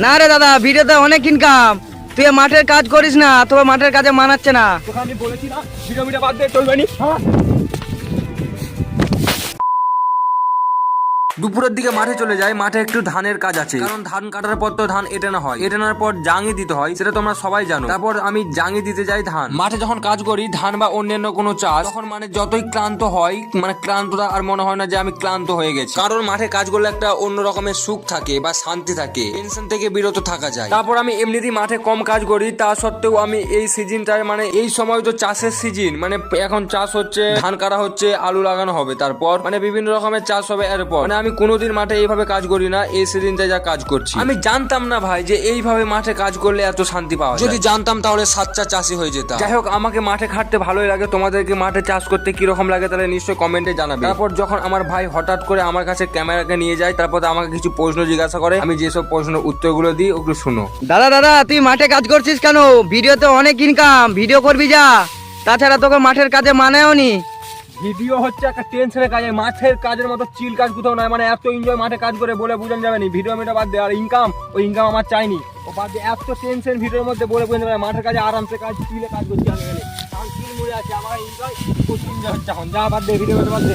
না রে দাদা, ভিডিওতে অনেক ইনকাম। তুই মাঠের কাজ করিস না, তোর মাঠের কাজে মানাচ্ছে না। তোকে আমি বলেছি না ভিডিও বাদ দে, চলবে নি। দুপুরের দিকে মাঠে চলে যায়। মাঠে একটু ধানের কাজ আছে, কারণ ধান কাটার পর তো ধান এটানো হয়, এটানোর পর জাঙি দিতে হয়, সেটা তোমরা সবাই জানো। তারপর আমি জাঙি দিতে যাই ধান। মাঠে যখন কাজ করি ধান বা অন্যান্য কোনো চাষ, তখন মানে যতই ক্লান্ত হয়, মানে ক্লান্তটা আর মনে হয় না যে আমি ক্লান্ত হয়ে গেছি, কারণ মাঠে কাজ করলে একটা অন্য রকমের সুখ থাকে বা শান্তি থাকে, টেনশন থেকে বিরত থাকা যায়। তারপর আমি এমনিতেই মাঠে কম কাজ করি, তা সত্ত্বেও আমি এই সিজনটায় মানে এই সময় তো চাষের সিজন, মানে এখন চাষ হচ্ছে, ধান কাটা হচ্ছে, আলু লাগানো হবে, তারপর মানে বিভিন্ন রকমের চাষ হবে। এরপর মানে আমি কোনোদিন মাঠে এইভাবে কাজ করি না, এই সিজনটায় যা কাজ করছি। আমি জানতাম না ভাই যে এইভাবে মাঠে কাজ করলে এত শান্তি পাওয়া যায়। যদি জানতাম তাহলে সাচ্চা চাষি হয়ে যেতাম। যাই হোক, আমাকে মাঠে খাটতে ভালোই লাগে। তোমাদেরকে মাঠে চাষ করতে কিরকম লাগে তাহলে নিশ্চয়ই কমেন্টে জানাবে। তারপর যখন আমার ভাই হঠাৎ করে আমার কাছে ক্যামেরাকে নিয়ে যায়, তারপর আমাকে কিছু প্রশ্ন জিজ্ঞাসা করে, আমি যেসব প্রশ্নের উত্তরগুলো দিই ওগুলো শুনো। দাদা দাদা, তুই মাঠে কাজ করছিস কেন? ভিডিওতে অনেক ইনকাম, ভিডিও করবি যা। তাছাড়া তোকে মাঠের কাজে মানেও নি। ভিডিও হচ্ছে একটা টেনশনের কাজ, মাঠের কাজের মতো চিল কাজ কোথাও নয়। মানে এত এনজয় মাঠে কাজ করে বলে বোঝানো যাবে না। ভিডিও মিডিও বাদ দে, আর ইনকাম, ওই ইনকাম আমার চাইনি। ও বাদ দিয়ে এত টেনশন ভিডিওর মধ্যে বলে বোঝানো যাবে না। মাঠের কাজে আরামসে কাজ, চিলে কাজ করছি আমি। গেলে কারণ চিল মুড়ে আছে, আমার এনজয় হচ্ছে এখন। যা বাদ দে, ভিডিও বাদ দে।